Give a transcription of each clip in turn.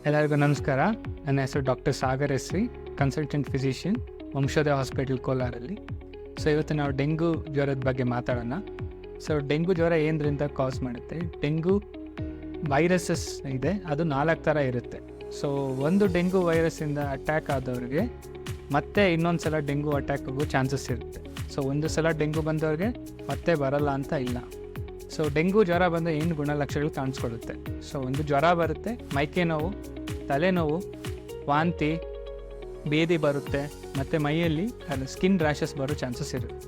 ಎಲ್ಲರಿಗೂ ನಮಸ್ಕಾರ. ನನ್ನ ಹೆಸರು ಡಾಕ್ಟರ್ ಸಾಗರ್ ಎಸ್ರಿ, ಕನ್ಸಲ್ಟೆಂಟ್ ಫಿಸಿಷಿಯನ್, ವಂಶೋದಯ ಹಾಸ್ಪಿಟಲ್ ಕೋಲಾರಲ್ಲಿ. ಇವತ್ತು ನಾವು ಡೆಂಗು ಜ್ವರದ ಬಗ್ಗೆ ಮಾತಾಡೋಣ. ಡೆಂಗು ಜ್ವರ ಏನರಿಂದ ಕಾಸ್ ಮಾಡುತ್ತೆ? ಡೆಂಗು ವೈರಸಸ್ ಇದೆ, ಅದು 4 ಥರ ಇರುತ್ತೆ. ಒಂದು ಡೆಂಗು ವೈರಸ್ಸಿಂದ ಅಟ್ಯಾಕ್ ಆದವ್ರಿಗೆ ಮತ್ತೆ ಇನ್ನೊಂದು ಸಲ ಡೆಂಗು ಅಟ್ಯಾಕ್ ಆಗೋ ಚಾನ್ಸಸ್ ಇರುತ್ತೆ. ಒಂದು ಸಲ ಡೆಂಗು ಬಂದವ್ರಿಗೆ ಮತ್ತೆ ಬರಲ್ಲ ಅಂತ ಇಲ್ಲ. ಡೆಂಗು ಜ್ವರ ಬಂದ ಏನು ಗುಣಲಕ್ಷಣಗಳು ಕಾಣಿಸ್ಕೊಳ್ಳುತ್ತೆ? ಒಂದು ಜ್ವರ ಬರುತ್ತೆ, ಮೈಕೈ ನೋವು, ತಲೆನೋವು, ವಾಂತಿ, ಬೇದಿ ಬರುತ್ತೆ, ಮತ್ತು ಮೈಯಲ್ಲಿ ಸ್ಕಿನ್ ರ್ಯಾಷಸ್ ಬರೋ ಚಾನ್ಸಸ್ ಇರುತ್ತೆ.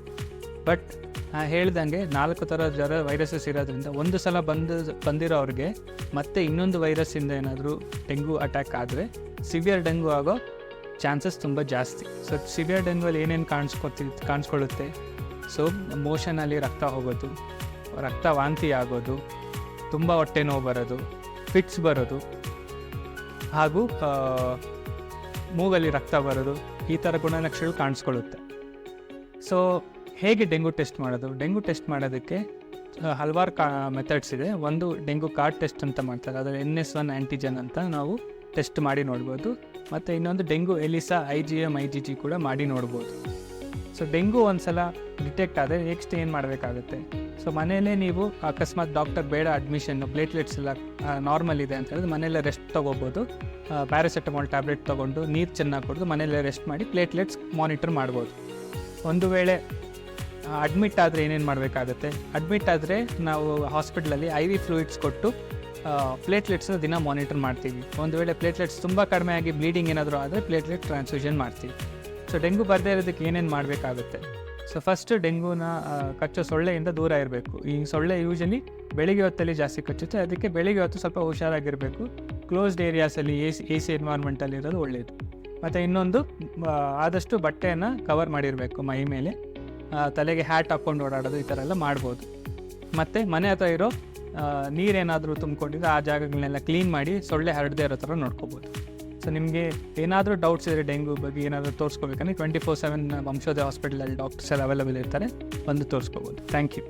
ಬಟ್ ಹೇಳ್ದಂಗೆ 4 ಥರ ಜ್ವರ ವೈರಸಸ್ ಇರೋದ್ರಿಂದ ಒಂದು ಸಲ ಬಂದಿರೋರಿಗೆ ಮತ್ತೆ ಇನ್ನೊಂದು ವೈರಸ್ಸಿಂದ ಏನಾದರೂ ಡೆಂಗು ಅಟ್ಯಾಕ್ ಆದರೆ ಸಿವಿಯರ್ ಡೆಂಗು ಆಗೋ ಚಾನ್ಸಸ್ ತುಂಬ ಜಾಸ್ತಿ. ಸಿವಿಯರ್ ಡೆಂಗುವಲ್ಲಿ ಏನೇನು ಕಾಣಿಸ್ಕೊಳ್ಳುತ್ತೆ? ಮೋಷನಲ್ಲಿ ರಕ್ತ ಹೋಗೋದು, ರಕ್ತ ವಾಂತಿ ಆಗೋದು, ತುಂಬ ಹೊಟ್ಟೆ ನೋವು ಬರೋದು, ಫಿಟ್ಸ್ ಬರೋದು, ಹಾಗೂ ಮೂಗಲ್ಲಿ ರಕ್ತ ಬರೋದು, ಈ ಥರ ಗುಣಲಕ್ಷಣಗಳು ಕಾಣಿಸ್ಕೊಳ್ಳುತ್ತೆ. ಹೇಗೆ ಡೆಂಗು ಟೆಸ್ಟ್ ಮಾಡೋದು? ಡೆಂಗು ಟೆಸ್ಟ್ ಮಾಡೋದಕ್ಕೆ ಹಲವಾರು ಮೆಥಡ್ಸ್ ಇದೆ. ಒಂದು ಡೆಂಗು ಕಾರ್ಡ್ ಟೆಸ್ಟ್ ಅಂತ ಮಾಡ್ತಾರೆ, ಅದರ NS1 ಆ್ಯಂಟಿಜನ್ ಅಂತ ನಾವು ಟೆಸ್ಟ್ ಮಾಡಿ ನೋಡ್ಬೋದು. ಮತ್ತು ಇನ್ನೊಂದು ಡೆಂಗು ಎಲಿಸಾ IgM IgG ಕೂಡ ಮಾಡಿ ನೋಡ್ಬೋದು. ಡೆಂಗು ಒಂದು ಸಲ ಡಿಟೆಕ್ಟ್ ಆದರೆ ನೆಕ್ಸ್ಟ್ ಏನು ಮಾಡಬೇಕಾಗುತ್ತೆ? ಮನೆಯಲ್ಲೇ ನೀವು ಅಕಸ್ಮಾತ್ ಡಾಕ್ಟರ್ ಬೇಡ ಅಡ್ಮಿಷನ್ನು, ಪ್ಲೇಟ್ಲೆಟ್ಸ್ ಎಲ್ಲ ನಾರ್ಮಲ್ ಇದೆ ಅಂತ ಹೇಳಿದ್ರೆ ಮನೆಯಲ್ಲೇ ರೆಸ್ಟ್ ತೊಗೋಬೋದು. ಪ್ಯಾರಾಸೆಟಮಾಲ್ ಟ್ಯಾಬ್ಲೆಟ್ ತೊಗೊಂಡು ನೀರು ಚೆನ್ನಾಗಿ ಕುಡಿದು ಮನೆಯಲ್ಲೇ ರೆಸ್ಟ್ ಮಾಡಿ ಪ್ಲೇಟ್ಲೆಟ್ಸ್ ಮಾನಿಟರ್ ಮಾಡ್ಬೋದು. ಒಂದು ವೇಳೆ ಅಡ್ಮಿಟ್ ಆದರೆ ಏನೇನು ಮಾಡಬೇಕಾಗುತ್ತೆ? ಅಡ್ಮಿಟ್ ಆದರೆ ನಾವು ಹಾಸ್ಪಿಟ್ಲಲ್ಲಿ IV ಫ್ಲೂಯಿಡ್ಸ್ ಕೊಟ್ಟು ಪ್ಲೇಟ್ಲೆಟ್ಸ್ನ ದಿನ ಮಾನಿಟರ್ ಮಾಡ್ತೀವಿ. ಒಂದು ವೇಳೆ ಪ್ಲೇಟ್ಲೆಟ್ಸ್ ತುಂಬ ಕಡಿಮೆ ಆಗಿ ಬ್ಲೀಡಿಂಗ್ ಏನಾದರೂ ಆದರೆ ಪ್ಲೇಟ್ಲೆಟ್ ಟ್ರಾನ್ಸ್ಫ್ಯೂಷನ್ ಮಾಡ್ತೀವಿ. ಡೆಂಗು ಬರದೇ ಇರೋದಕ್ಕೆ ಏನೇನು ಮಾಡಬೇಕಾಗುತ್ತೆ? ಫಸ್ಟು ಡೆಂಗೂನ ಕಚ್ಚೋ ಸೊಳ್ಳೆಯಿಂದ ದೂರ ಇರಬೇಕು. ಈ ಸೊಳ್ಳೆ ಯೂಶಲಿ ಬೆಳಿಗ್ಗೆ ಹೊತ್ತಲ್ಲಿ ಜಾಸ್ತಿ ಕಚ್ಚುತ್ತೆ, ಅದಕ್ಕೆ ಬೆಳಿಗ್ಗೆ ಹೊತ್ತು ಸ್ವಲ್ಪ ಹುಷಾರಾಗಿರಬೇಕು. ಕ್ಲೋಸ್ಡ್ ಏರಿಯಾಸಲ್ಲಿ AC ಎನ್ವೈರ್ಮೆಂಟಲ್ಲಿ ಇರೋದು ಒಳ್ಳೆಯದು. ಮತ್ತು ಇನ್ನೊಂದು, ಆದಷ್ಟು ಬಟ್ಟೆಯನ್ನು ಕವರ್ ಮಾಡಿರಬೇಕು ಮೈ ಮೇಲೆ, ತಲೆಗೆ ಹ್ಯಾಟ್ ಹಾಕ್ಕೊಂಡು ಓಡಾಡೋದು, ಈ ಥರ ಎಲ್ಲ ಮಾಡ್ಬೋದು. ಮತ್ತು ಮನೆ ಹತ್ರ ಇರೋ ನೀರೇನಾದರೂ ತುಂಬಿಕೊಂಡಿದ್ರೆ ಆ ಜಾಗಗಳನ್ನೆಲ್ಲ ಕ್ಲೀನ್ ಮಾಡಿ ಸೊಳ್ಳೆ ಹರಡದೇ ಇರೋ ಥರ ನೋಡ್ಕೋಬೋದು. ನಿಮಗೆ ಏನಾದರೂ ಡೌಟ್ಸ್ ಇದ್ದರೆ ಡೆಂಗು ಬಗ್ಗೆ ಏನಾದರೂ ತೋರಿಸ್ಕೋಬೇಕಂದ್ರೆ 24/7 ವಂಶೋದಯ ಹಾಸ್ಪಿಟಲಲ್ಲಿ ಡಾಕ್ಟರ್ಸ್ ಎಲ್ಲ ಅವೈಲೇಬಲ್ ಇರ್ತಾರೆ, ಬಂದು ತೋರಿಸ್ಕೋಬೋದು. Thank you.